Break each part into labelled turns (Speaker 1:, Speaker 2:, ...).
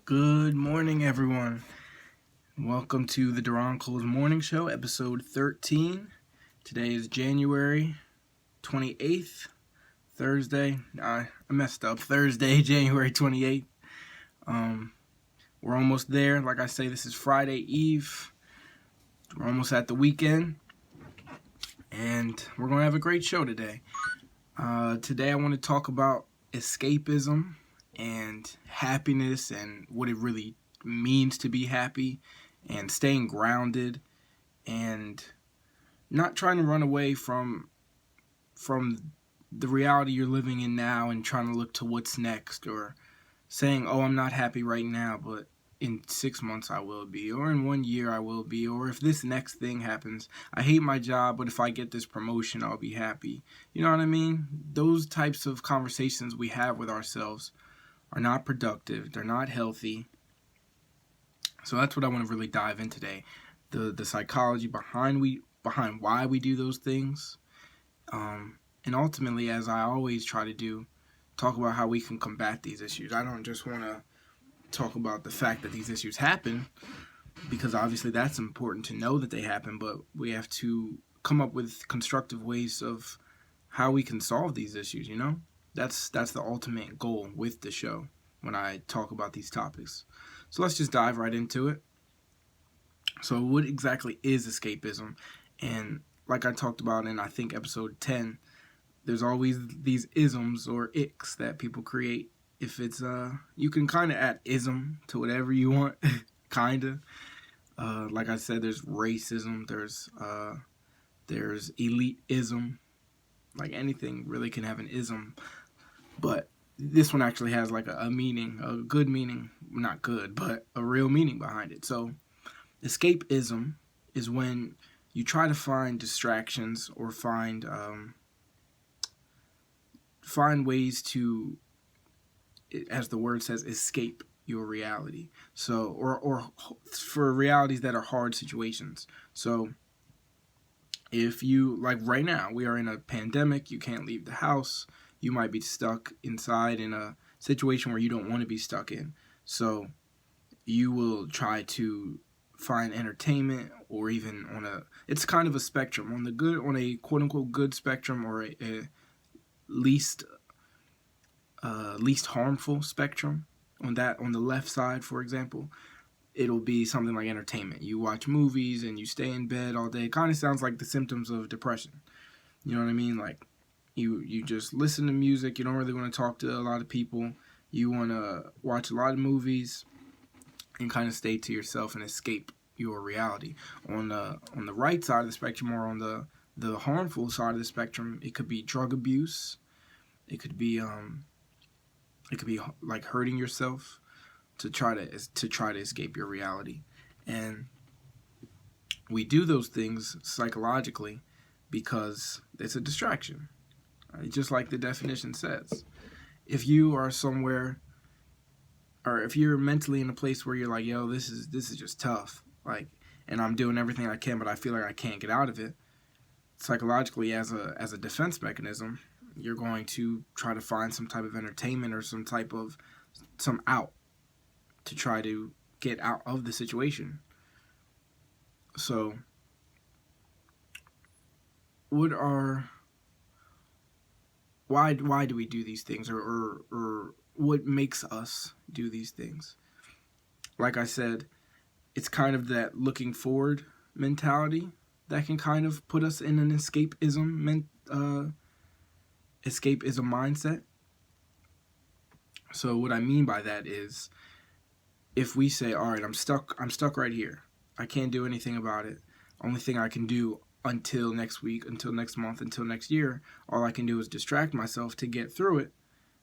Speaker 1: Good morning, everyone. Welcome to the Duron Morning Show, episode 13. Today is January 28th, Thursday. I messed up. Thursday, January 28th. We're almost there. Like I say, this is Friday Eve. We're almost at the weekend. And we're going to have a great show today. Today I want to talk about escapism and happiness and what it really means to be happy and staying grounded and not trying to run away from the reality you're living in now and trying to look to what's next, or saying, oh, I'm not happy right now, but in 6 months I will be, or in 1 year I will be, or if this next thing happens, I hate my job, but if I get this promotion I'll be happy. You know what I mean? Those types of conversations we have with ourselves are not productive. They're not healthy. So that's what I want to really dive in today. The psychology behind why we do those things. And ultimately, as I always try to do, talk about how we can combat these issues. I don't just want to talk about the fact that these issues happen, because obviously that's important to know that they happen, but we have to come up with constructive ways of how we can solve these issues, you know? That's the ultimate goal with the show when I talk about these topics. So let's just dive right into it. So what exactly is escapism? And like I talked about in, I think, episode 10, there's always these isms or icks that people create. If it's, you can kind of add ism to whatever you want, kind of. Like I said, there's racism, there's elitism. Like anything really can have an ism. But this one actually has like a meaning, a good meaning. Not good, but a real meaning behind it. So escapism is when you try to find distractions or find ways to, as the word says, escape your reality. So, or for realities that are hard situations. So if you, like right now, we are in a pandemic, you can't leave the house, you might be stuck inside in a situation where you don't want to be stuck in. So you will try to find entertainment, or even it's kind of a spectrum, on a quote unquote good spectrum, or a least harmful spectrum. On the left side, for example, it'll be something like entertainment. You watch movies and you stay in bed all day. It kind of sounds like the symptoms of depression. You know what I mean? Like you just listen to music. You don't really want to talk to a lot of people. You want to watch a lot of movies and kind of stay to yourself and escape your reality. On the right side of the spectrum, or on the harmful side of the spectrum, it could be drug abuse. It could be like hurting yourself to try to escape your reality. And we do those things psychologically because it's a distraction. Just like the definition says. If you are somewhere, or if you're mentally in a place where you're like, yo, this is just tough, like, and I'm doing everything I can, but I feel like I can't get out of it, psychologically, as a defense mechanism, you're going to try to find some type of entertainment or some out to try to get out of the situation. So why do we do these things, or what makes us do these things? Like I said, it's kind of that looking forward mentality that can kind of put us in an escapism mindset. So what I mean by that is, if we say, all right, I'm stuck right here, I can't do anything about it, only thing I can do until next week, until next month, until next year, all I can do is distract myself to get through it,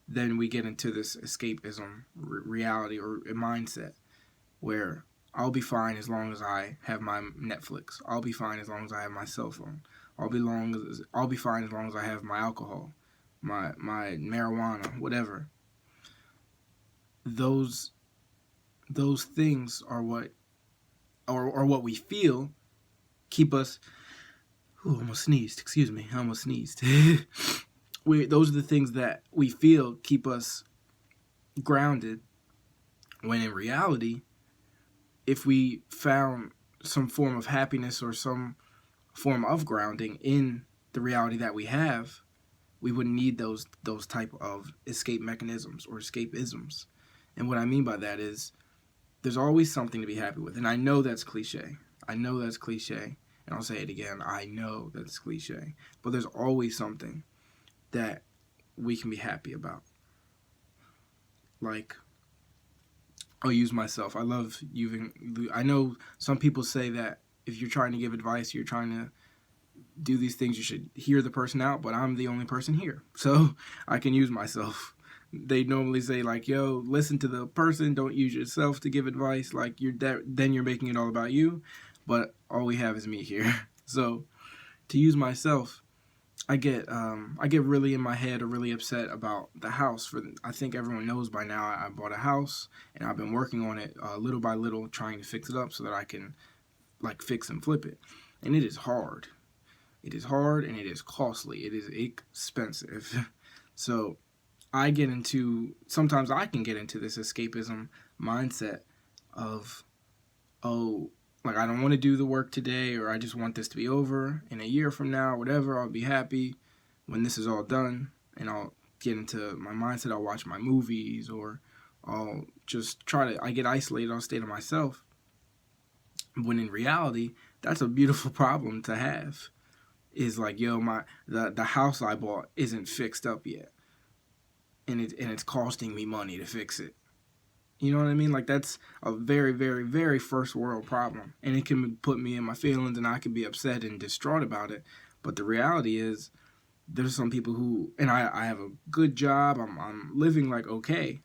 Speaker 1: then we get into this escapism reality or mindset where I'll be fine as long as I have my Netflix. I'll be fine as long as I have my cell phone. I'll be fine as long as I have my alcohol, my marijuana, whatever. Those things are what we feel keep us. Ooh, almost sneezed. Excuse me, I almost sneezed. Those are the things that we feel keep us grounded When in reality, if we found some form of happiness or some form of grounding in the reality that we have, we wouldn't need those type of escape mechanisms or escapisms. And what I mean by that is there's always something to be happy with. And I know that's cliche. And I'll say it again. I know that's cliche. But there's always something that we can be happy about. Like, I'll use myself. I know some people say that if you're trying to give advice, you're trying to do these things, you should hear the person out, but I'm the only person here. So I can use myself. They normally say, like, yo, listen to the person, don't use yourself to give advice. Like, then you're making it all about you. But all we have is me here. So to use myself, I get really in my head or really upset about the house. I think everyone knows by now I bought a house, and I've been working on it little by little, trying to fix it up so that I can like fix and flip it. And it is hard. It is hard and it is costly. It is expensive. So sometimes I can get into this escapism mindset of, oh, like I don't want to do the work today, or I just want this to be over in a year from now, whatever. I'll be happy when this is all done, and I'll get into my mindset. I'll watch my movies, or I'll just I get isolated, I'll stay to myself. When in reality, that's a beautiful problem to have. Is like, yo, the house I bought isn't fixed up yet, and it's costing me money to fix it. You know what I mean? Like, that's a very, very, very first world problem, and it can put me in my feelings, and I can be upset and distraught about it. But the reality is, there's some people who, and I have a good job. I'm living like okay.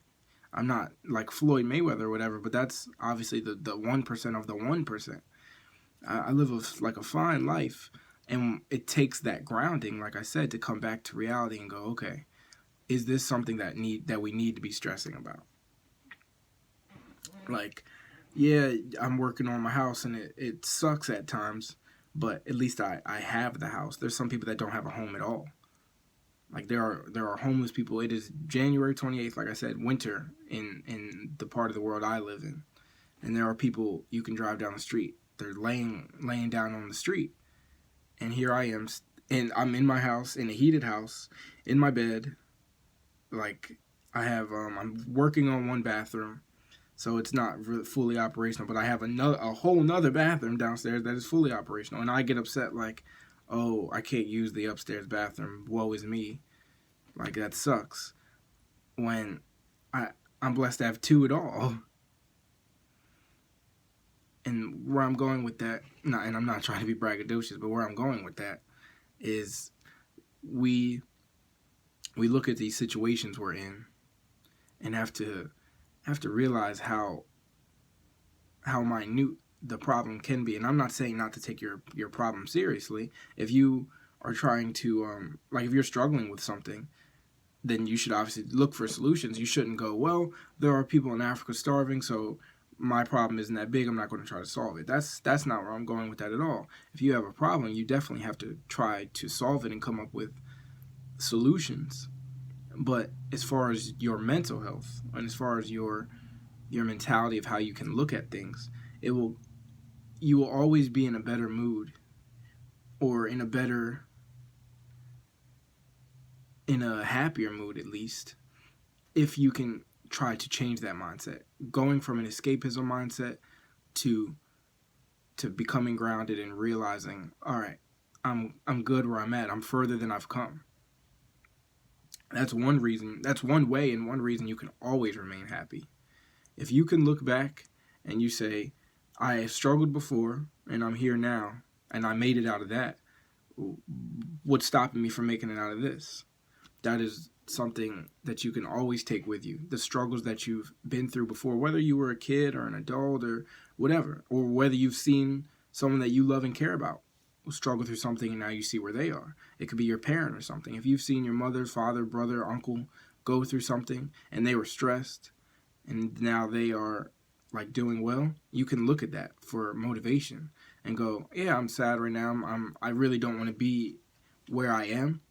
Speaker 1: I'm not like Floyd Mayweather or whatever, but that's obviously the 1% of the 1%. I live a fine life. And it takes that grounding, like I said, to come back to reality and go, okay, is this something that we need to be stressing about? Like, yeah, I'm working on my house and it sucks at times, but at least I have the house. There's some people that don't have a home at all. Like, there are homeless people. It is January 28th, like I said, winter in the part of the world I live in. And there are people, you can drive down the street. They're laying down on the street. And here I am, and I'm in my house, in a heated house, in my bed. Like, I'm working on one bathroom, so it's not really fully operational. But I have a whole nother bathroom downstairs that is fully operational. And I get upset, like, oh, I can't use the upstairs bathroom. Woe is me. Like, that sucks. When I'm blessed to have two at all. And where I'm going with that, and I'm not trying to be braggadocious, but where I'm going with that is we look at these situations we're in and have to realize how minute the problem can be. And I'm not saying not to take your problem seriously. If you are trying to, like if you're struggling with something, then you should obviously look for solutions. You shouldn't go, well, there are people in Africa starving, so my problem isn't that big, I'm not going to try to solve it. That's not where I'm going with that at all. If you have a problem, you definitely have to try to solve it and come up with solutions. But as far as your mental health and as far as your mentality of how you can look at things, you will always be in a better mood, or in a happier mood at least, if you can try to change that mindset, going from an escapism mindset to becoming grounded and realizing, all right, I'm good where I'm at. I'm further than I've come. That's one reason. That's one way and one reason you can always remain happy. If you can look back and you say, I struggled before and I'm here now and I made it out of that, what's stopping me from making it out of this? That is something that you can always take with you. The struggles that you've been through before, whether you were a kid or an adult or whatever, or whether you've seen someone that you love and care about struggle through something and now you see where they are. It could be your parent or something. If you've seen your mother, father, brother, uncle go through something and they were stressed and now they are like doing well, you can look at that for motivation and go, yeah, I'm sad right now. I really don't want to be where I am.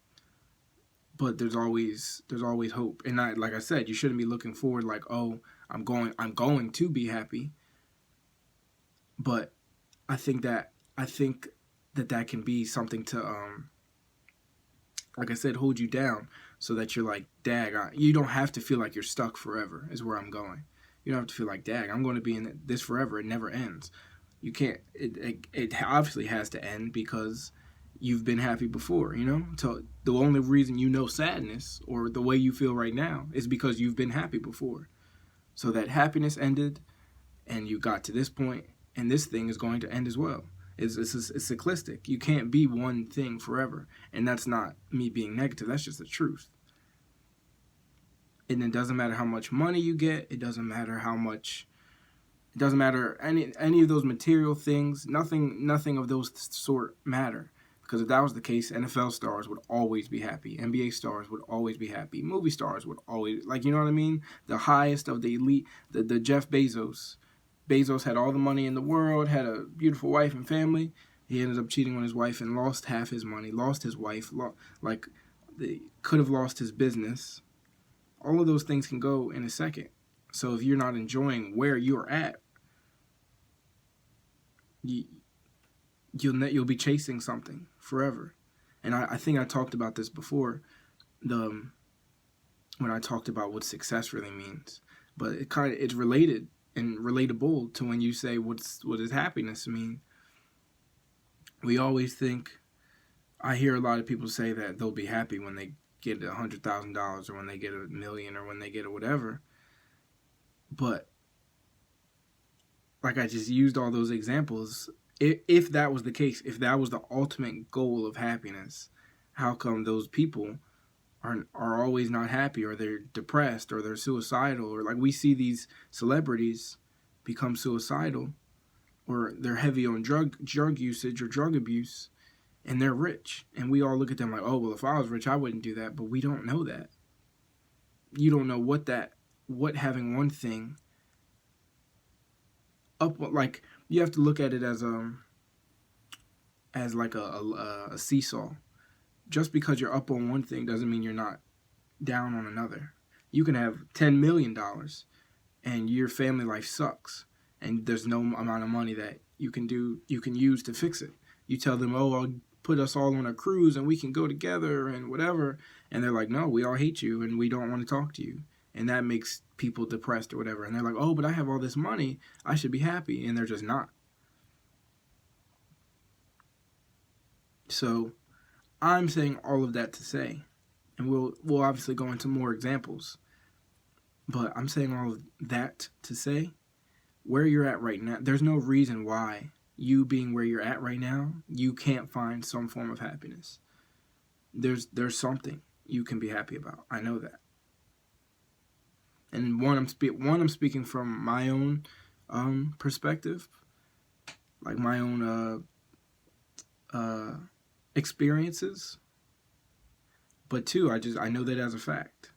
Speaker 1: But there's always hope. And like I said, you shouldn't be looking forward like, oh, I'm going to be happy. But I think that that can be something to like I said, hold you down so that you're like, dag, you don't have to feel like you're stuck forever is where I'm going. You don't have to feel like, dag, I'm going to be in this forever. It never ends. You can't, it obviously has to end because you've been happy before, you know? So the only reason you know sadness or the way you feel right now is because you've been happy before. So that happiness ended and you got to this point, and this thing is going to end as well. It's cyclistic. You can't be one thing forever. And that's not me being negative. That's just the truth. And it doesn't matter how much money you get. It doesn't matter any of those material things. Nothing of those sort matter. Because if that was the case, NFL stars would always be happy. NBA stars would always be happy. Movie stars would always, like, you know what I mean? The highest of the elite, the Jeff Bezos. Bezos had all the money in the world, had a beautiful wife and family. He ended up cheating on his wife and lost half his money, lost his wife, could have lost his business. All of those things can go in a second. So if you're not enjoying where you're at, you'll be chasing something forever. And I think I talked about this before, when I talked about what success really means. But it's related and relatable to when you say what does happiness mean. We always think, I hear a lot of people say that they'll be happy when they get $100,000 or when they get $1 million or when they get a whatever. But like I just used all those examples, if that was the case, if that was the ultimate goal of happiness, how come those people are always not happy, or they're depressed, or they're suicidal, or like we see these celebrities become suicidal, or they're heavy on drug usage or drug abuse, and they're rich, and we all look at them like, oh, well, if I was rich, I wouldn't do that. But we don't know that. You don't know what having one thing up, like, you have to look at it as like a seesaw. Just because you're up on one thing doesn't mean you're not down on another. You can have $10 million and your family life sucks, and there's no amount of money that you can use to fix it. You tell them, oh, I'll put us all on a cruise and we can go together and whatever. And they're like, no, we all hate you and we don't want to talk to you. And that makes people depressed or whatever. And they're like, oh, but I have all this money, I should be happy. And they're just not. So I'm saying all of that to say, and we'll obviously go into more examples, but I'm saying all of that to say, where you're at right now, there's no reason why you being where you're at right now, you can't find some form of happiness. There's something you can be happy about. I know that. And I'm speaking from my own perspective, like my own experiences. But two, I know that as a fact.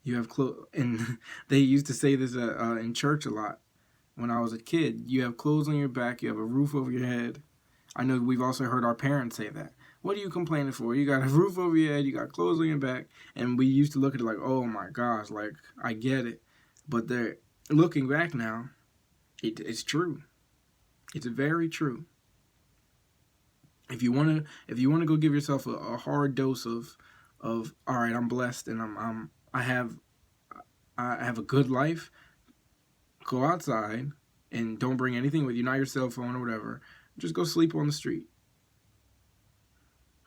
Speaker 1: You have and they used to say this in church a lot when I was a kid. You have clothes on your back, you have a roof over your head. I know we've also heard our parents say that. What are you complaining for? You got a roof over your head, you got clothes on your back. And we used to look at it like, oh my gosh, like, I get it. But they're looking back now, it's true. It's very true. If you wanna go give yourself a hard dose of all right, I'm blessed and I have a good life, go outside and don't bring anything with you, not your cell phone or whatever. Just go sleep on the street.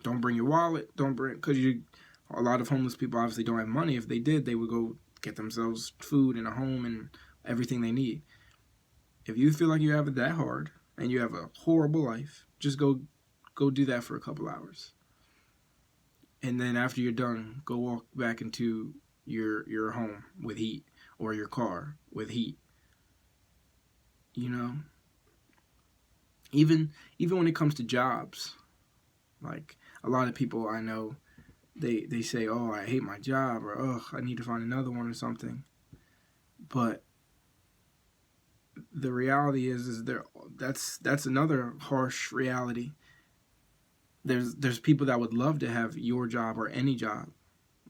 Speaker 1: Don't bring your wallet. Because a lot of homeless people obviously don't have money. If they did, they would go get themselves food and a home and everything they need. If you feel like you have it that hard and you have a horrible life, just go do that for a couple hours. And then after you're done, go walk back into your home with heat, or your car with heat. You know? Even when it comes to jobs, like a lot of people I know, they say, oh, I hate my job, or oh, I need to find another one or something. But the reality is that's another harsh reality. There's people that would love to have your job or any job.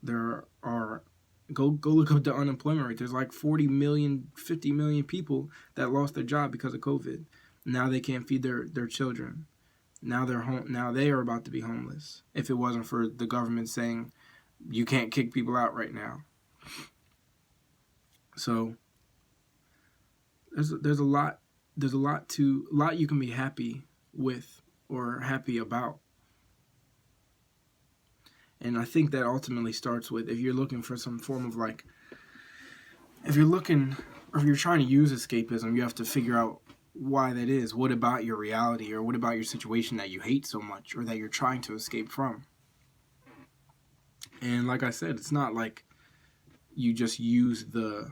Speaker 1: There are Go look up the unemployment rate. There's like 40 million, 50 million people that lost their job because of COVID. Now they can't feed their children. Now they're home. Now they are about to be homeless. If it wasn't for the government saying you can't kick people out right now. So there's a lot you can be happy with or happy about. And I think that ultimately starts with, if you're looking for some form of like, if you're trying to use escapism, you have to figure out why that is. What about your reality, or what about your situation that you hate so much, or that you're trying to escape from? And like I said, it's not like you just use there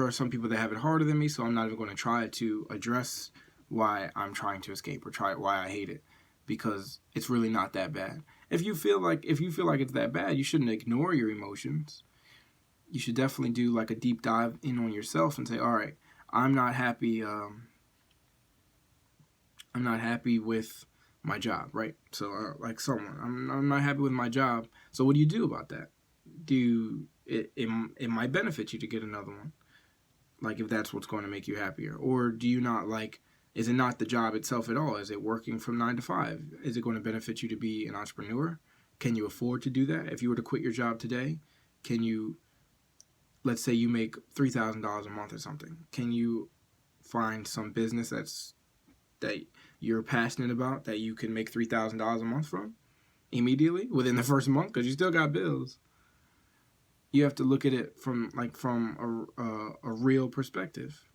Speaker 1: are some people that have it harder than me, so I'm not even going to try to address why I'm trying to escape or why I hate it, because it's really not that bad. If you feel like it's that bad, you shouldn't ignore your emotions. You should definitely do like a deep dive in on yourself and say, all right, I'm not happy with my job, right? So I'm not happy with my job. So what do you do about that? It might benefit you to get another one, like if that's what's going to make you happier. Or do you not is it not the job itself at all? Is it working from 9 to 5? Is it going to benefit you to be an entrepreneur? Can you afford to do that? If you were to quit your job today, can you, let's say you make $3,000 a month or something, can you find some business that you're passionate about that you can make $3,000 a month from immediately within the first month? Because you still got bills. You have to look at it from a real perspective.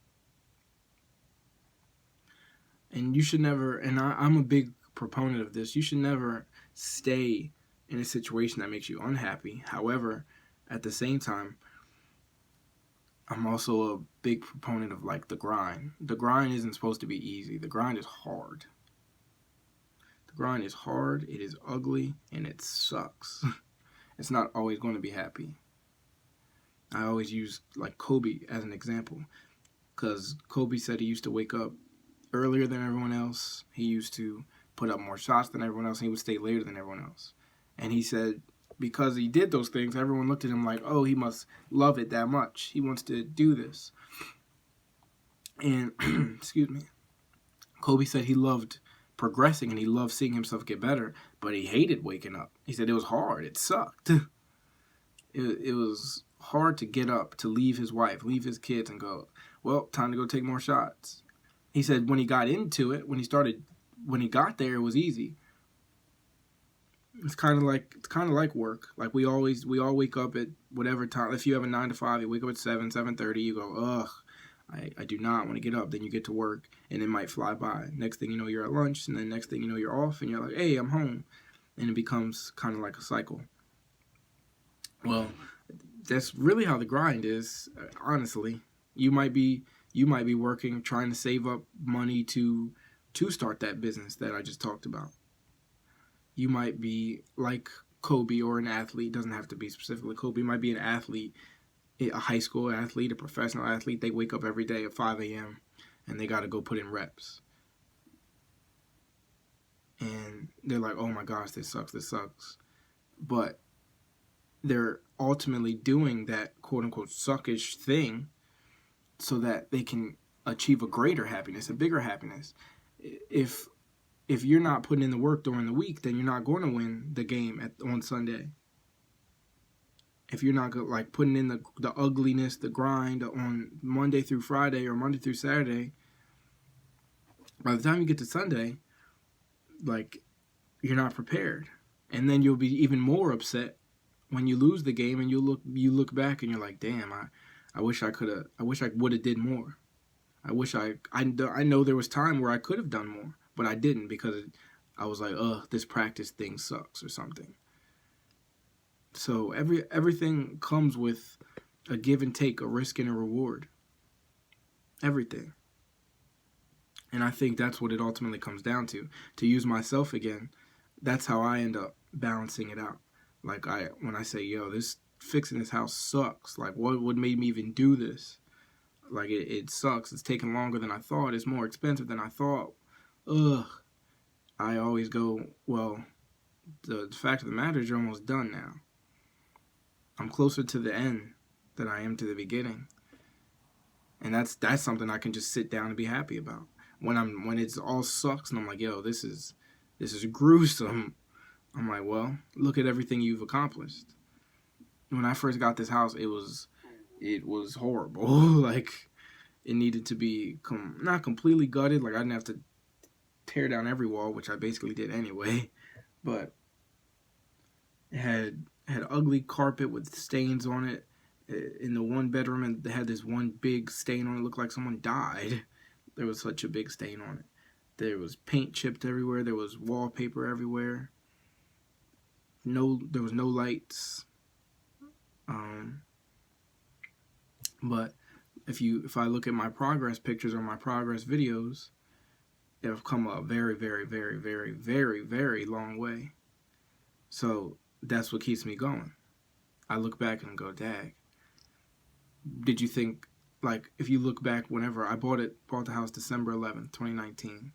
Speaker 1: And you should never, and I'm a big proponent of this, you should never stay in a situation that makes you unhappy. However, at the same time, I'm also a big proponent of the grind. The grind isn't supposed to be easy. The grind is hard. The grind is hard, it is ugly, and it sucks. It's not always going to be happy. I always use Kobe as an example, because Kobe said he used to wake up earlier than everyone else. He used to put up more shots than everyone else, and he would stay later than everyone else. And he said because he did those things, everyone looked at him like, oh, he must love it that much. He wants to do this. And, excuse me, Kobe said he loved progressing and he loved seeing himself get better, but he hated waking up. He said it was hard. It sucked. It was hard to get up, to leave his wife, leave his kids, and go, well, time to go take more shots. He said when he got into it, when he got there, it was easy. It's kind of like work. Like we all wake up at whatever time. If you have a 9 to 5, you wake up at 7:30. You go, ugh, I do not want to get up. Then you get to work, and it might fly by. Next thing you know, you're at lunch, and then next thing you know, you're off, and you're like, hey, I'm home, and it becomes kind of like a cycle. Well, that's really how the grind is. Honestly, you might be working, trying to save up money to start that business that I just talked about. You might be like Kobe, or an athlete. It doesn't have to be specifically Kobe. You might be an athlete, a high school athlete, a professional athlete. They wake up every day at 5 a.m. and they got to go put in reps. And they're like, oh my gosh, this sucks. But they're ultimately doing that quote-unquote suckish thing so that they can achieve a greater happiness, a bigger happiness. If you're not putting in the work during the week, then you're not going to win the game on Sunday. If you're not putting in the ugliness, the grind on Monday through Friday or Monday through Saturday, by the time you get to Sunday, you're not prepared. And then you'll be even more upset when you lose the game, and you look back and you're like, damn, I wish I would have did more. I know there was time where I could have done more, but I didn't, because I was like, this practice thing sucks or something. So everything comes with a give and take, a risk and a reward. Everything. And I think that's what it ultimately comes down to. To use myself again, that's how I end up balancing it out. When I say, this fixing this house sucks. What made me even do this? It sucks. It's taking longer than I thought. It's more expensive than I thought. Ugh. I always go, well, the fact of the matter is you're almost done now. I'm closer to the end than I am to the beginning. And that's something I can just sit down and be happy about. When it's all sucks and I'm like, yo, this is gruesome. I'm like, well, look at everything you've accomplished. When I first got this house, it was horrible. Like, it needed to be not completely gutted. Like, I didn't have to tear down every wall, which I basically did anyway. But it had ugly carpet with stains on it. In the one bedroom, and they had this one big stain on it. It looked like someone died. There was such a big stain on it. There was paint chipped everywhere. There was wallpaper everywhere. There was no lights. But if I look at my progress pictures or my progress videos, I've come a very, very, very, very, very, very long way. So that's what keeps me going. I look back and go, dag. Did you think, like, if you look back whenever I bought the house December 11th, 2019,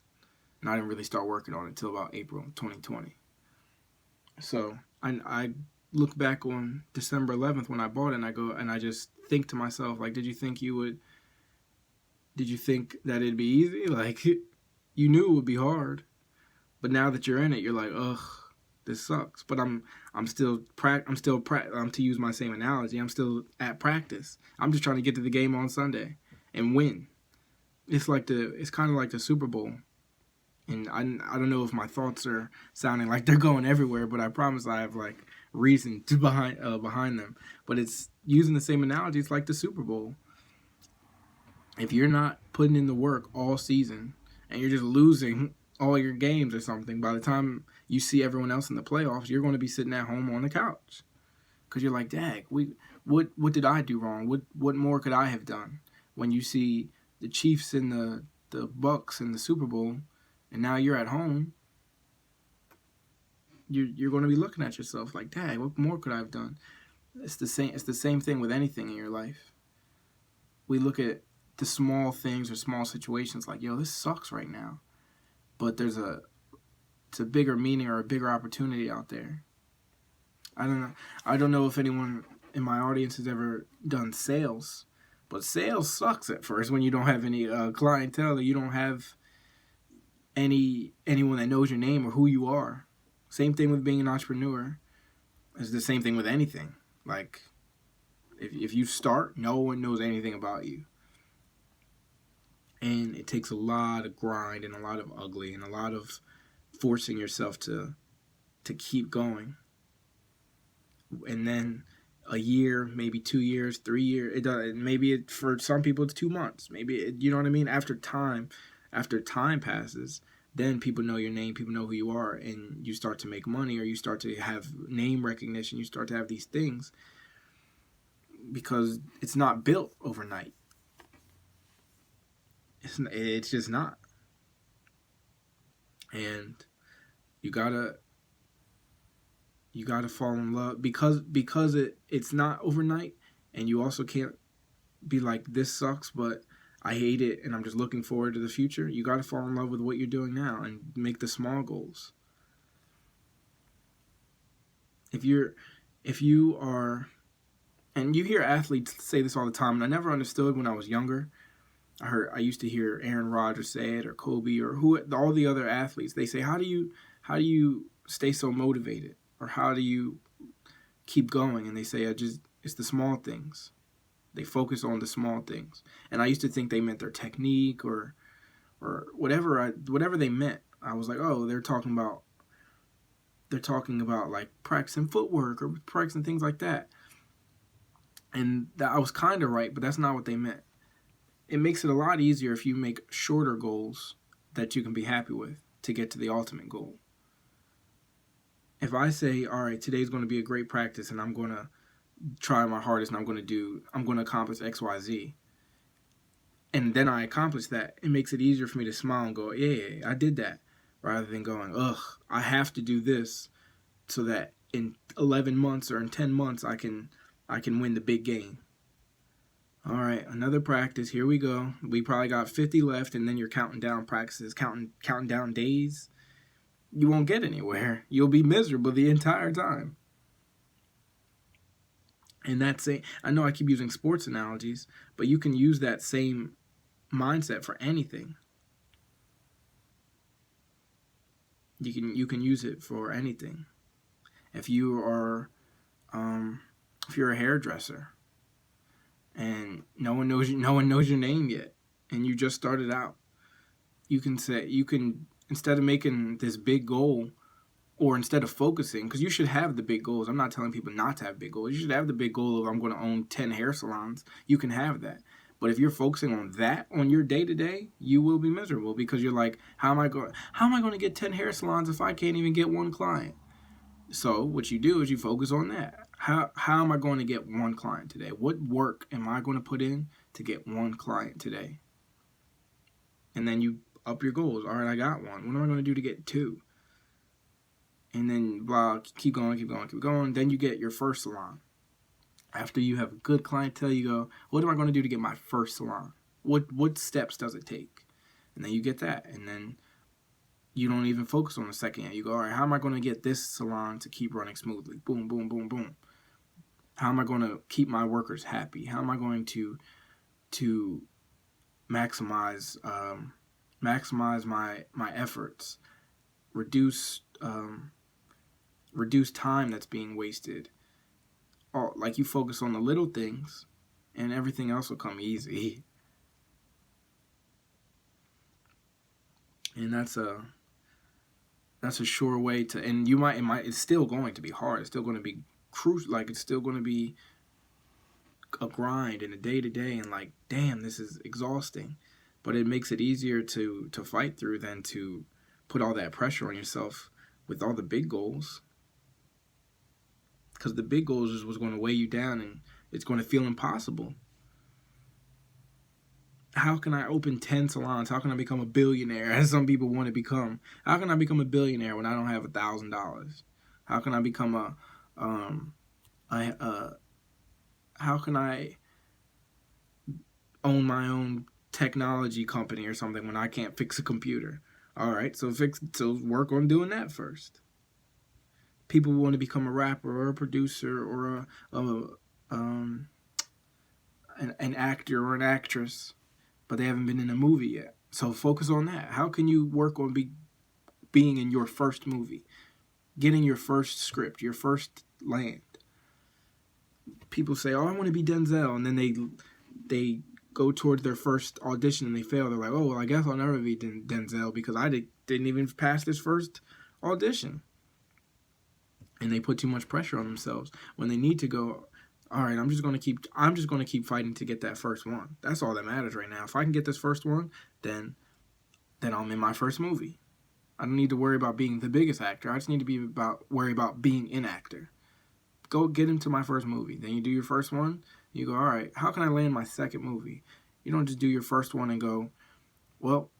Speaker 1: and I didn't really start working on it until about April 2020. So I look back on December 11th when I bought it, and I go and I just think to myself, like, did you think that it'd be easy? Like, you knew it would be hard, but now that you're in it, you're like, ugh, this sucks. But I'm still to use my same analogy, I'm still at practice. I'm just trying to get to the game on Sunday and win. It's kind of like the Super Bowl. And I don't know if my thoughts are sounding like they're going everywhere, but I promise I have like reason to behind them. But it's using the same analogy. It's like the Super Bowl. If you're not putting in the work all season and you're just losing all your games or something, by the time you see everyone else in the playoffs, you're going to be sitting at home on the couch because you're like, dag, what did I do wrong? What more could I have done? When you see the Chiefs and the Bucks in the Super Bowl, and now you're at home, you're going to be looking at yourself like, dag, what more could I have done? It's the same thing with anything in your life. We look at the small things or small situations like, yo, this sucks right now. But it's a bigger meaning or a bigger opportunity out there. I don't know if anyone in my audience has ever done sales, but sales sucks at first when you don't have any clientele, or you don't have anyone that knows your name or who you are. Same thing with being an entrepreneur. It's the same thing with anything. Like, if you start, no one knows anything about you. And it takes a lot of grind and a lot of ugly and a lot of forcing yourself to keep going. And then a year, maybe 2 years, 3 years. For some people it's 2 months. Maybe you know what I mean. After time passes, then people know your name, people know who you are, and you start to make money, or you start to have name recognition. You start to have these things because it's not built overnight. It's just not. And you gotta fall in love because it's not overnight, and you also can't be like, this sucks, but I hate it and I'm just looking forward to the future. You gotta fall in love with what you're doing now and make the small goals. If you are, and you hear athletes say this all the time, and I never understood when I was younger. I used to hear Aaron Rodgers say it, or Kobe, or all the other athletes. They say, how do you stay so motivated, or how do you keep going? And they say, it's the small things. They focus on the small things. And I used to think they meant their technique or whatever they meant. I was like, oh, they're talking about like practicing footwork or practicing things like that. And I was kind of right, but that's not what they meant. It makes it a lot easier if you make shorter goals that you can be happy with to get to the ultimate goal. If I say, all right, today's going to be a great practice and I'm going to try my hardest and I'm going to accomplish X, Y, Z, and then I accomplish that, it makes it easier for me to smile and go, yeah, I did that, rather than going, ugh, I have to do this so that in 11 months or in 10 months I can win the big game. All right, another practice. Here we go. We probably got 50 left, and then you're counting down practices, counting down days. You won't get anywhere. You'll be miserable the entire time. And that's it. I know I keep using sports analogies, but you can use that same mindset for anything. You can use it for anything. If you are if you're a hairdresser and no one knows your name yet, and you just started out, you can instead of making this big goal, or instead of focusing, because you should have the big goals. I'm not telling people not to have big goals. You should have the big goal of I'm going to own 10 hair salons. You can have that. But if you're focusing on that on your day-to-day, you will be miserable, because you're like, how am I going to get 10 hair salons if I can't even get one client? So what you do is you focus on that. How am I going to get one client today? What work am I going to put in to get one client today? And then you up your goals. All right, I got one. What am I going to do to get two? And then blah, keep going. Then you get your first salon. After you have a good clientele, you go, what am I going to do to get my first salon? What steps does it take? And then you get that. And then you don't even focus on the second yet. You go, all right, how am I going to get this salon to keep running smoothly? Boom, boom, boom, boom. How am I going to keep my workers happy? How am I going to maximize my efforts? Reduce time that's being wasted. Like, you focus on the little things, and everything else will come easy. And that's a sure way to. And it's still going to be hard. It's still going to be crucial. Like, it's still going to be a grind and a day to day. And like, damn, this is exhausting. But it makes it easier to fight through than to put all that pressure on yourself with all the big goals. Because the big goals is what's going to weigh you down, and it's going to feel impossible. How can I open 10 salons? How can I become a billionaire, as some people want to become? How can I become a billionaire when I don't have $1,000? How can I become how can I own my own technology company or something when I can't fix a computer? All right, so work on doing that first. People want to become a rapper or a producer or an actor or an actress, but they haven't been in a movie yet. So focus on that. How can you work on being in your first movie, getting your first script, your first land? People say, "Oh, I want to be Denzel," and then they go towards their first audition and they fail. They're like, "Oh, well, I guess I'll never be Denzel because I didn't even pass this first audition." And they put too much pressure on themselves when they need to go, all right, I'm just going to keep fighting to get that first one. That's all that matters right now. If I can get this first one, then I'm in my first movie. I don't need to worry about being the biggest actor. I just need to worry about being an actor. Go get into my first movie. Then you do your first one. You go, all right, how can I land my second movie? You don't just do your first one and go, well,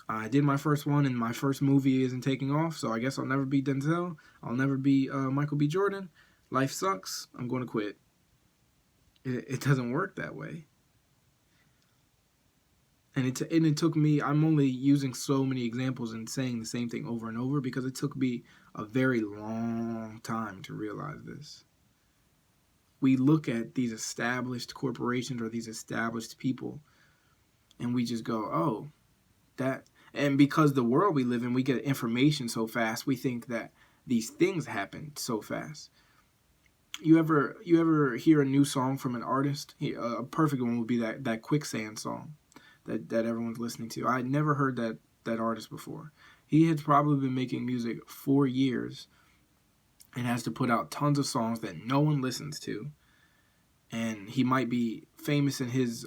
Speaker 1: I did my first one and my first movie isn't taking off, so I guess I'll never be Denzel. I'll never be Michael B. Jordan. Life sucks. I'm going to quit. It doesn't work that way. And it took me, I'm only using so many examples and saying the same thing over and over because it took me a very long time to realize this. We look at these established corporations or these established people and we just go, oh, that. And because the world we live in, we get information so fast, we think that these things happen so fast. You ever hear a new song from an artist? A perfect one would be that Quicksand song that everyone's listening to. I had never heard that artist before. He had probably been making music for years and has to put out tons of songs that no one listens to. And he might be famous in his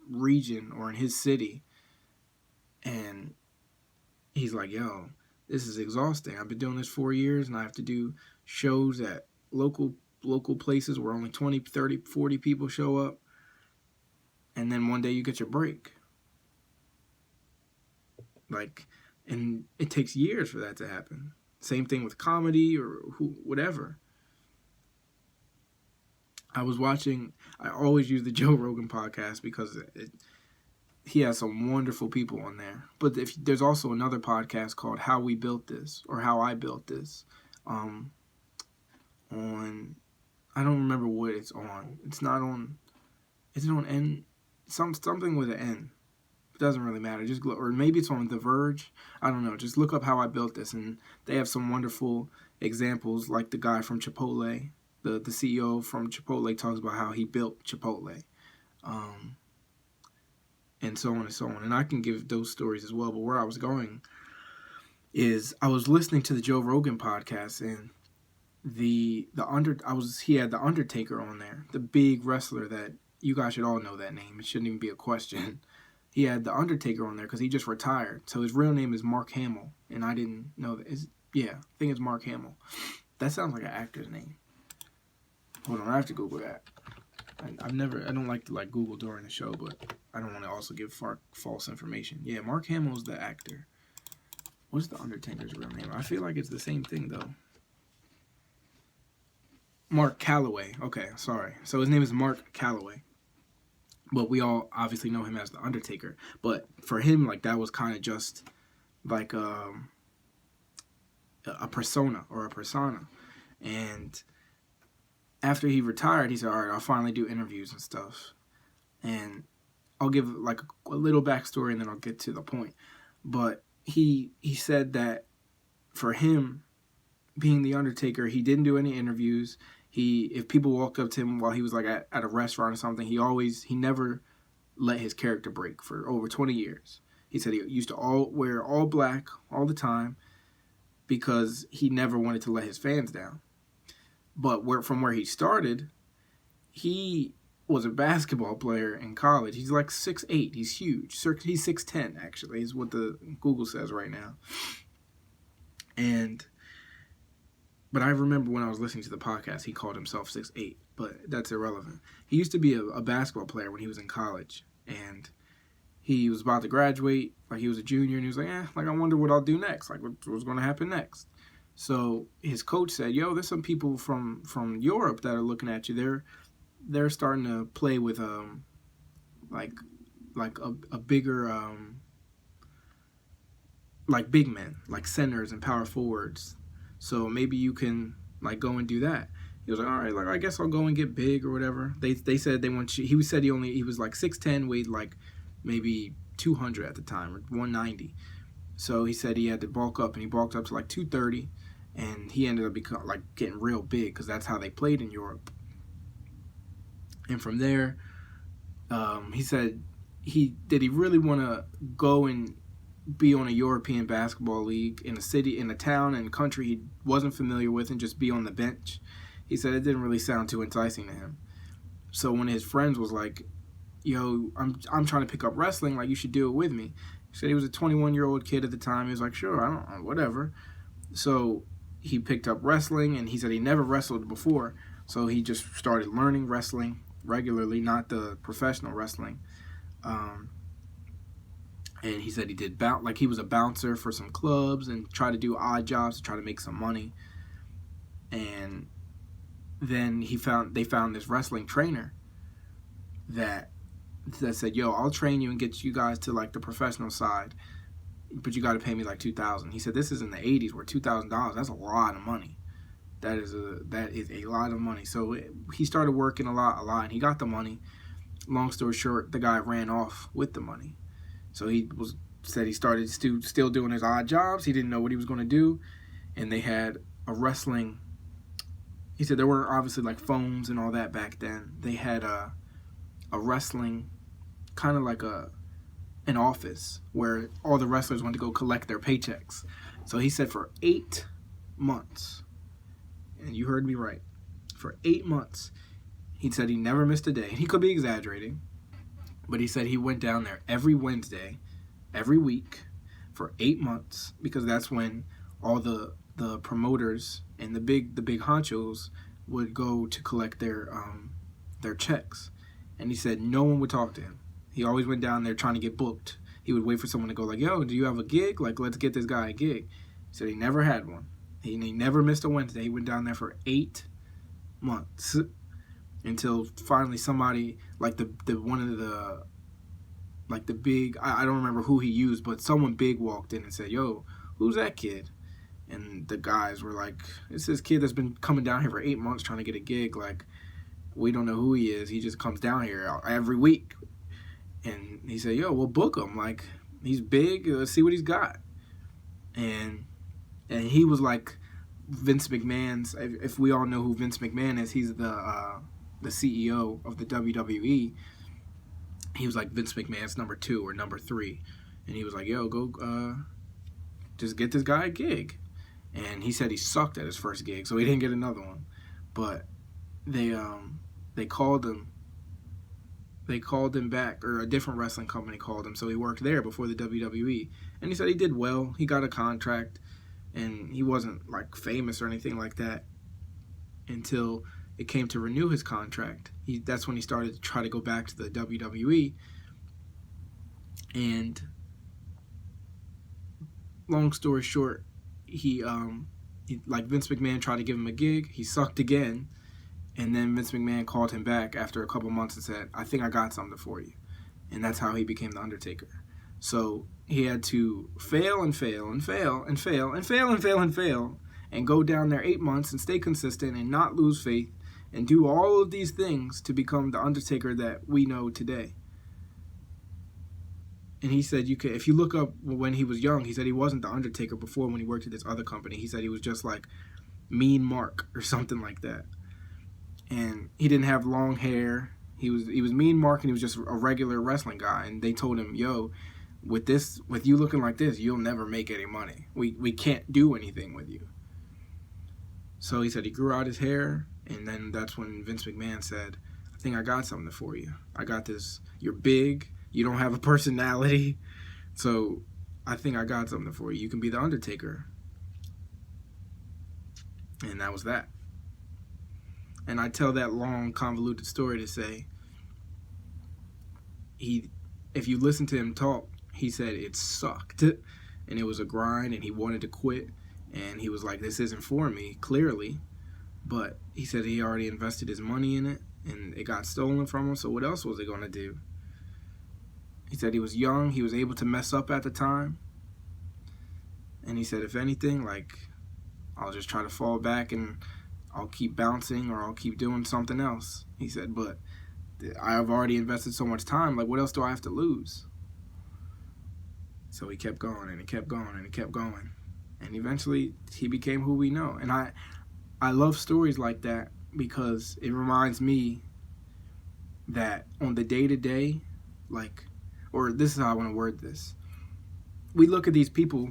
Speaker 1: region or in his city. And he's like, yo, this is exhausting. I've been doing this 4 years and I have to do shows at local places where only 20, 30, 40 people show up. And then one day you get your break. And it takes years for that to happen. Same thing with comedy or whatever. I always use the Joe Rogan podcast because he has some wonderful people on there. But there's also another podcast called How We Built This or How I Built This. On I don't remember what it's on. It's not on. Is it on N? Something with an N. It doesn't really matter. Just or maybe it's on The Verge. I don't know. Just look up How I Built This, and they have some wonderful examples, like the guy from Chipotle, the CEO from Chipotle talks about how he built Chipotle, and so on and so on. And I can give those stories as well. But where I was going is I was listening to the Joe Rogan podcast, and he had the Undertaker on there, the big wrestler that you guys should all know that name. It shouldn't even be a question. He had the Undertaker on there because he just retired. So his real name is Mark Hamill, and I didn't know that. I think it's Mark Hamill. That sounds like an actor's name. Hold on, I have to Google that. I don't like to Google during the show, but I don't want to also give false information. Yeah, Mark Hamill's the actor. What's the Undertaker's real name? I feel like it's the same thing though. Mark Calloway. Okay, sorry. So his name is Mark Calloway. But we all obviously know him as the Undertaker. But for him, that was kind of just like a persona or a persona. And after he retired, he said, all right, I'll finally do interviews and stuff. And I'll give a little backstory and then I'll get to the point. But he said that for him, being the Undertaker, he didn't do any interviews. If people walked up to him while he was at a restaurant or something, he never let his character break for over 20 years. He said he used to wear all black all the time because he never wanted to let his fans down. But from where he started, he was a basketball player in college. He's 6'8". He's huge. He's 6'10", actually, is what the Google says right now. But I remember when I was listening to the podcast, he called himself 6'8", but that's irrelevant. He used to be a basketball player when he was in college, and he was about to graduate, he was a junior, and he was I wonder what I'll do next, what's going to happen next. So his coach said, yo, there's some people from Europe that are looking at you. They're starting to play with a bigger big men, centers and power forwards. So maybe you can go and do that. He was all right, I guess I'll go and get big or whatever. They said they want you. He said he was 6'10", weighed maybe 200 at the time or 190. So he said he had to bulk up, and he bulked up to 230, and he ended up getting real big because that's how they played in Europe. And from there, he said he really want to go and be on a European basketball league in a town and country he wasn't familiar with and just be on the bench. He said it didn't really sound too enticing to him. So when his friends was yo, I'm trying to pick up wrestling, you should do it with me. He said he was a 21-year-old kid at the time. He was sure, I don't know, whatever. So he picked up wrestling, and he said he never wrestled before. So he just started learning wrestling regularly, not the professional wrestling. And he said he did he was a bouncer for some clubs and tried to do odd jobs to try to make some money. And then they found this wrestling trainer that said, yo, I'll train you and get you guys to the professional side, but you got to pay me $2,000. He said this is in the 80s where $2,000, that's a lot of money. That is a lot of money. So he started working a lot, and he got the money. Long story short, the guy ran off with the money. So he started still doing his odd jobs. He didn't know what he was going to do. And they had a wrestling. He said there weren't obviously phones and all that back then. They had a wrestling, kind of an office where all the wrestlers went to go collect their paychecks. So he said for 8 months, and you heard me right, for 8 months, he said he never missed a day. He could be exaggerating, but he said he went down there every Wednesday, every week, for 8 months, because that's when all the promoters and the big honchos would go to collect their checks. And he said no one would talk to him. He always went down there trying to get booked. He would wait for someone to go yo, do you have a gig? Let's get this guy a gig. He said he never had one. He never missed a Wednesday. He went down there for 8 months until finally somebody the big, I don't remember who he used, but someone big walked in and said, yo, who's that kid? And the guys were like, it's this kid that's been coming down here for 8 months trying to get a gig. Like, we don't know who he is. He just comes down here every week. And he said, yo, we'll book him. Like, he's big. Let's see what he's got. And he was Vince McMahon's. If we all know who Vince McMahon is, he's the CEO of the WWE. He was Vince McMahon's number 2 or number 3. And he was like, yo, go just get this guy a gig. And he said he sucked at his first gig, so he didn't get another one. But they called him. They called him back, or a different wrestling company called him, so he worked there before the WWE. And he said he did well. He got a contract, and he wasn't famous or anything like that until it came to renew his contract. That's when he started to try to go back to the WWE. And long story short, he Vince McMahon tried to give him a gig. He sucked again. And then Vince McMahon called him back after a couple months and said, I think I got something for you. And that's how he became The Undertaker. So he had to fail and fail and fail and fail and fail and fail and fail and go down there 8 months and stay consistent and not lose faith and do all of these things to become The Undertaker that we know today. And he said, if you look up when he was young, he said he wasn't The Undertaker before when he worked at this other company. He said he was just Mean Mark or something like that. And he didn't have long hair. He was Mean Mark, and he was just a regular wrestling guy. And they told him, yo, with you looking like this, you'll never make any money. We can't do anything with you. So he said he grew out his hair, and then that's when Vince McMahon said, I think I got something for you. I got this. You're big. You don't have a personality. So I think I got something for you. You can be The Undertaker. And that was that. And I tell that long, convoluted story to say, if you listen to him talk, he said it sucked. And it was a grind, and he wanted to quit. And he was like, this isn't for me, clearly. But he said he already invested his money in it, and it got stolen from him, so what else was he going to do? He said he was young, he was able to mess up at the time. And he said, if anything, I'll just try to fall back and I'll keep bouncing or I'll keep doing something else. He said, but I've already invested so much time. What else do I have to lose? So he kept going and he kept going and he kept going. And eventually he became who we know. And I love stories like that because it reminds me that on the day-to-day, or this is how I want to word this. We look at these people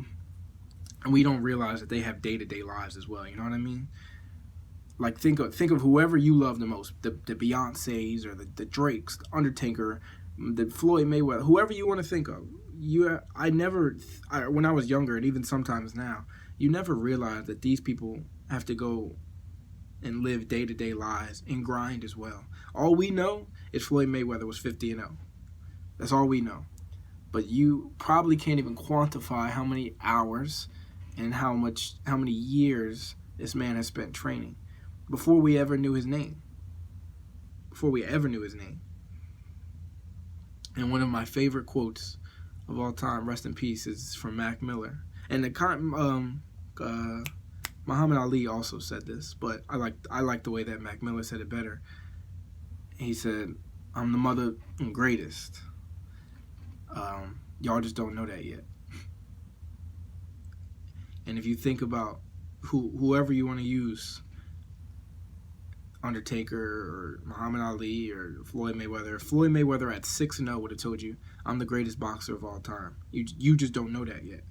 Speaker 1: and we don't realize that they have day-to-day lives as well. You know what I mean? Think of whoever you love the most, the Beyoncés or the Drakes, the Undertaker, the Floyd Mayweather, whoever you want to think of. When I was younger, and even sometimes now, you never realize that these people have to go and live day-to-day lives and grind as well. All we know is Floyd Mayweather was 50-0. That's all we know. But you probably can't even quantify how many hours and how many years this man has spent training before we ever knew his name. And one of my favorite quotes of all time, rest in peace, is from Mac Miller. And Muhammad Ali also said this, but I like the way that Mac Miller said it better. He said, I'm the mother and greatest. Y'all just don't know that yet. And if you think about whoever you want to use, Undertaker or Muhammad Ali or Floyd Mayweather. If Floyd Mayweather at 6-0 would have told you, I'm the greatest boxer of all time. You just don't know that yet.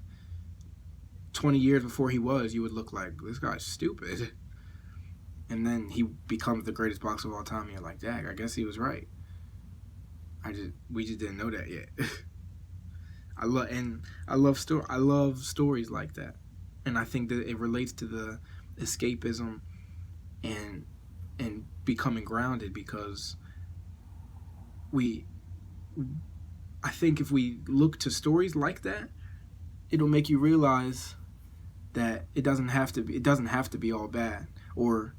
Speaker 1: 20 years before he was, you would look like, this guy's stupid. And then he becomes the greatest boxer of all time, and you're like, dang, I guess he was right. We just didn't know that yet. I love stories like that. And I think that it relates to the escapism and becoming grounded, because I think if we look to stories like that, it'll make you realize that it doesn't have to be all bad. Or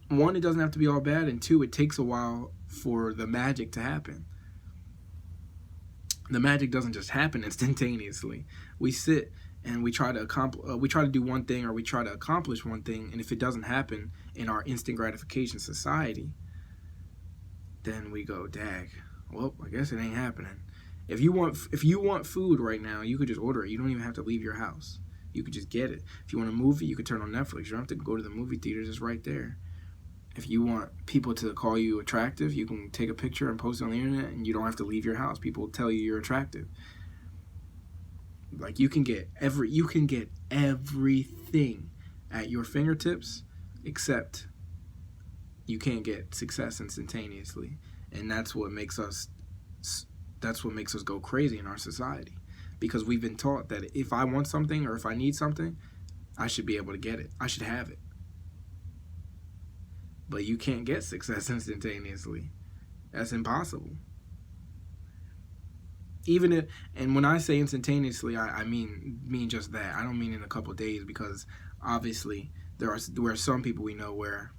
Speaker 1: one, it doesn't have to be all bad, and two, it takes a while for the magic to happen. The magic doesn't just happen instantaneously. We sit and we try to do one thing, or we try to accomplish one thing, and if it doesn't happen in our instant gratification society, then we go, dag, well, I guess it ain't happening. If you want food right now, you could just order it. You don't even have to leave your house. You could just get it. If you want a movie, you could turn on Netflix. You don't have to go to the movie theaters. It's right there. If you want people to call you attractive, you can take a picture and post it on the internet, and you don't have to leave your house. People will tell you you're attractive. Like, you can get everything at your fingertips, except you can't get success instantaneously. And that's what makes us go crazy in our society, because we've been taught that if I want something or if I need something, I should be able to get it. I should have it. But you can't get success instantaneously. That's impossible. And when I say instantaneously, I mean just that. I don't mean in a couple of days, because obviously there are some people we know where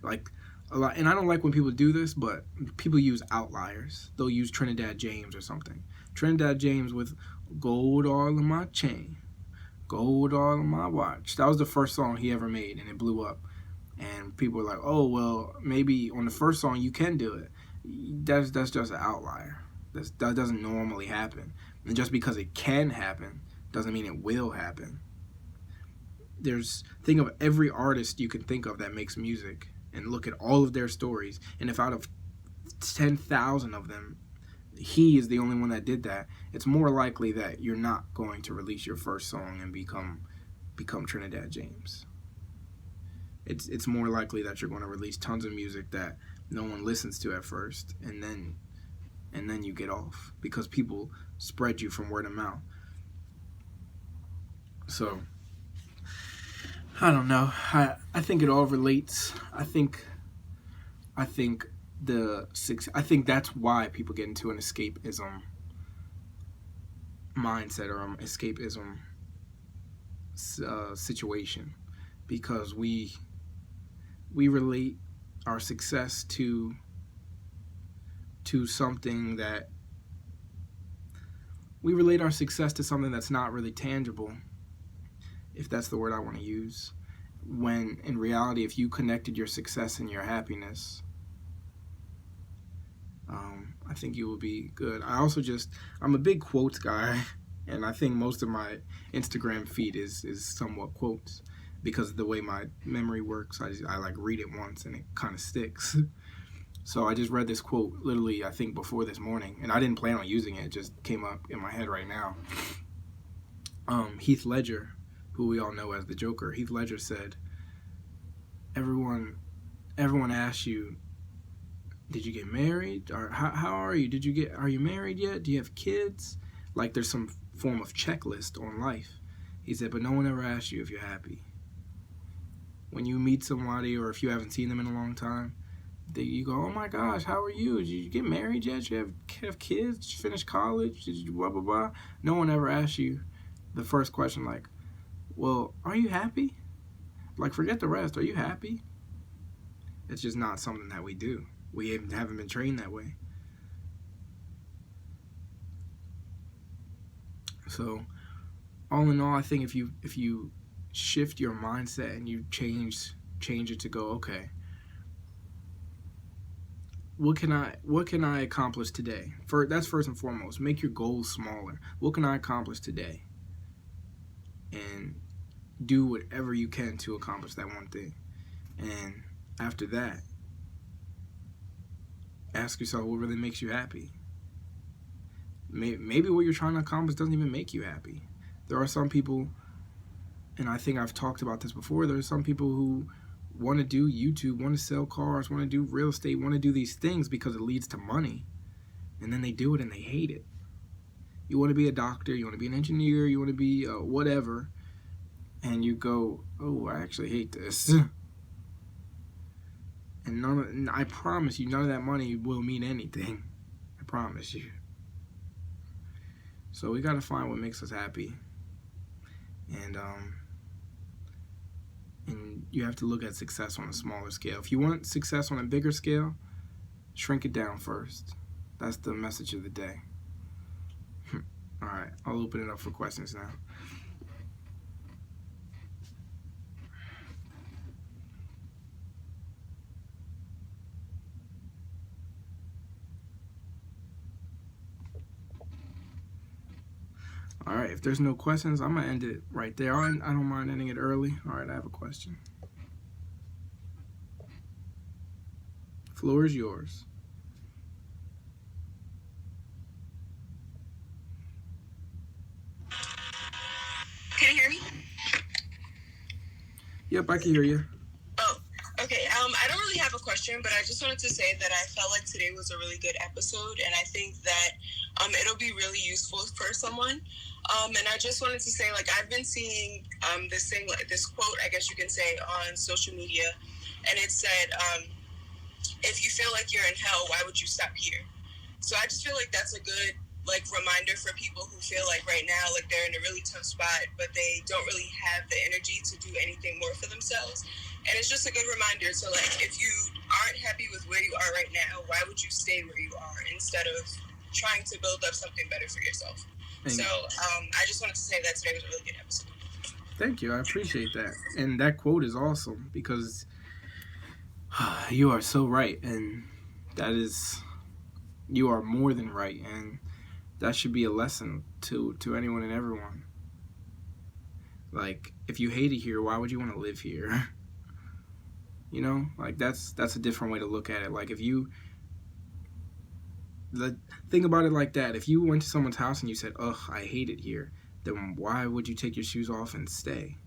Speaker 1: like a lot, and I don't like when people do this, but people use outliers. They'll use Trinidad James or something. Trinidad James with gold all in my chain, gold all in my watch. That was the first song he ever made, and it blew up. And people were like, oh, well, maybe on the first song you can do it. That's just an outlier. That doesn't normally happen. And just because it can happen doesn't mean it will happen. Think of every artist you can think of that makes music, and look at all of their stories. And if out of 10,000 of them, he is the only one that did that, it's more likely that you're not going to release your first song and become Trinidad James. It's more likely that you're going to release tons of music that no one listens to at first, and then you get off, because people spread you from word of mouth. So I don't know. I think it all relates. I think that's why people get into an escapism mindset, or escapism situation, because we relate our success to something that's not really tangible, if that's the word I want to use, when in reality, if you connected your success and your happiness, I think you will be good. I'm a big quotes guy, and I think most of my Instagram feed is somewhat quotes, because of the way my memory works. I like read it once and it kind of sticks. So I just read this quote literally, I think, before this morning, and I didn't plan on using it. It just came up in my head right now. Heath Ledger, who we all know as the Joker, Heath Ledger said, everyone asks you, did you get married? Or how are you? Are you married yet? Do you have kids? Like there's some form of checklist on life. He said, but no one ever asks you if you're happy. When you meet somebody, or if you haven't seen them in a long time, you go, oh my gosh, how are you? Did you get married yet? Did you have kids? Did you finish college? Did you blah, blah, blah? No one ever asks you the first question, like, well, are you happy? Like, forget the rest. Are you happy? It's just not something that we do. We haven't been trained that way. So, all in all, I think if you shift your mindset and you change it to go, okay, what can I accomplish today? That's first and foremost. Make your goals smaller. What can I accomplish today? And do whatever you can to accomplish that one thing. And after that, ask yourself what really makes you happy. Maybe what you're trying to accomplish doesn't even make you happy. There are some people, and I think I've talked about this before, there are some people who want to do YouTube, want to sell cars, want to do real estate, want to do these things because it leads to money. And then they do it and they hate it. You want to be a doctor, you want to be an engineer, you want to be whatever, and you go, oh, I actually hate this. And I promise you, none of that money will mean anything. I promise you. So we got to find what makes us happy. And you have to look at success on a smaller scale. If you want success on a bigger scale, shrink it down first. That's the message of the day. All right, I'll open it up for questions now. All right, if there's no questions, I'm going to end it right there. I don't mind ending it early. All right, I have a question. Floor is yours.
Speaker 2: Can you hear me?
Speaker 1: Yep, I can hear you.
Speaker 2: Oh, okay. I don't really have a question, but I just wanted to say that I felt like today was a really good episode, and I think that it'll be really useful for someone. And I just wanted to say, like, I've been seeing this thing, like this quote, I guess you can say, on social media, and it said, if you feel like you're in hell, why would you stop here? So I just feel like that's a good, like, reminder for people who feel like right now, like, they're in a really tough spot, but they don't really have the energy to do anything more for themselves. And it's just a good reminder to, like, if you aren't happy with where you are right now, why would you stay where you are instead of trying to build up something better for yourself? So I just wanted to say that today was a really good episode.
Speaker 1: Thank you. I appreciate that. And that quote is awesome because you are so right. And that is, you are more than right. And that should be a lesson to anyone and everyone. Like, if you hate it here, why would you want to live here? You know, like that's a different way to look at it. Like, if you think about it like that, if you went to someone's house and you said, ugh, I hate it here, then why would you take your shoes off and stay?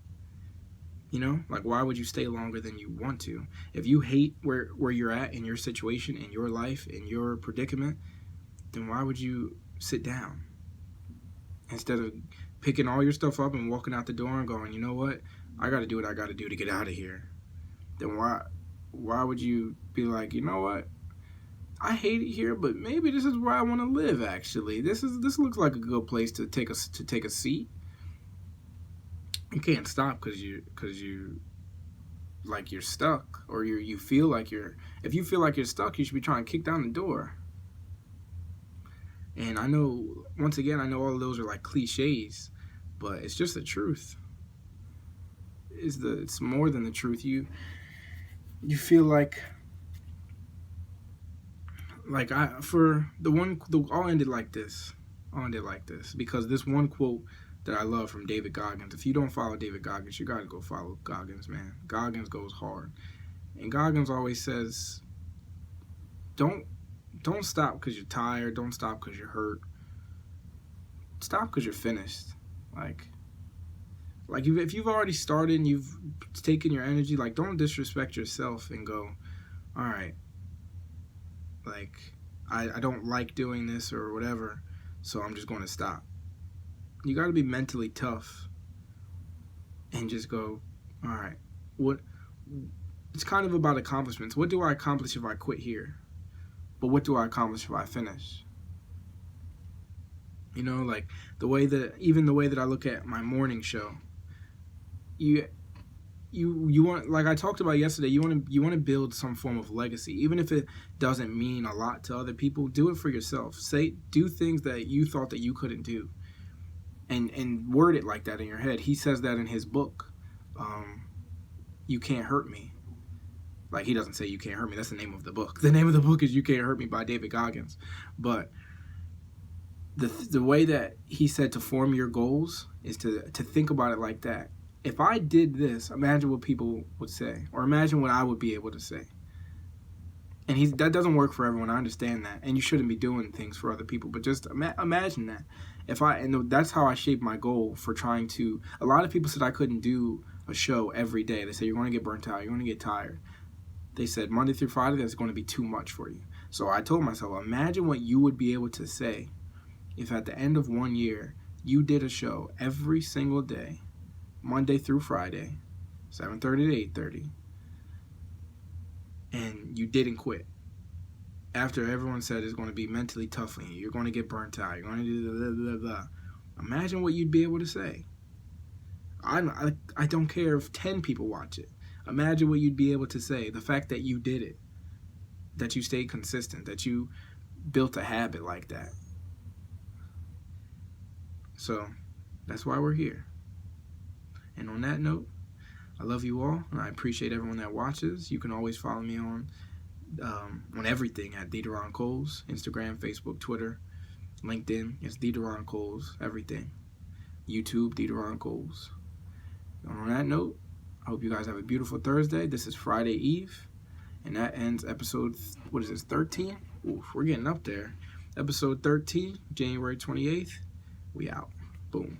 Speaker 1: You know, like, why would you stay longer than you want to? If you hate where you're at in your situation, in your life, in your predicament, then why would you sit down instead of picking all your stuff up and walking out the door and going, you know what, I got to do what I got to do to get out of here? Then why would you be like, you know what, I hate it here, but maybe this is where I want to live. Actually, this looks like a good place to take a seat. You can't stop because you like you're stuck, or you feel like you're. If you feel like you're stuck, you should be trying to kick down the door. And I know, once again, I know all of those are like cliches, but it's just the truth. It's more than the truth. You feel like I'll end it like this. Because this one quote that I love from David Goggins. If you don't follow David Goggins, you gotta go follow Goggins, man. Goggins goes hard. And Goggins always says, don't stop because you're tired. Don't stop because you're hurt. Stop because you're finished. Like if you've already started and you've taken your energy, like, don't disrespect yourself and go, all right, like, I don't like doing this or whatever, so I'm just going to stop. You got to be mentally tough and just go, all right, it's kind of about accomplishments. What do I accomplish if I quit here? But what do I accomplish if I finish? You know, like the way that I look at my morning show, you want, like I talked about yesterday, you want to build some form of legacy, even if it doesn't mean a lot to other people. Do it for yourself. Do things that you thought that you couldn't do, and word it like that in your head. He says that in his book, You Can't Hurt Me. Like, he doesn't say You Can't Hurt Me. That's the name of the book. The name of the book is You Can't Hurt Me by David Goggins. But the way that he said to form your goals is to think about it like that. If I did this, imagine what people would say, or imagine what I would be able to say. And that doesn't work for everyone. I understand that, and you shouldn't be doing things for other people. But just imagine that. And that's how I shaped my goal for trying to. A lot of people said I couldn't do a show every day. They say you're going to get burnt out, you're going to get tired. They said Monday through Friday, that's going to be too much for you. So I told myself, imagine what you would be able to say if at the end of 1 year you did a show every single day, Monday through Friday, 7:30 to 8:30, and you didn't quit. After everyone said it's going to be mentally tough on you, you're going to get burnt out, you're going to do blah, blah, blah, blah. Imagine what you'd be able to say. I don't care if 10 people watch it. Imagine what you'd be able to say. The fact that you did it, that you stayed consistent, that you built a habit like that. So that's why we're here. And on that note, I love you all, and I appreciate everyone that watches. You can always follow me on everything at Duron Coles, Instagram, Facebook, Twitter, LinkedIn. It's Duron Coles, everything. YouTube, Duron Coles. And on that note, I hope you guys have a beautiful Thursday. This is Friday Eve, and that ends episode, 13? Oof, we're getting up there. Episode 13, January 28th. We out. Boom.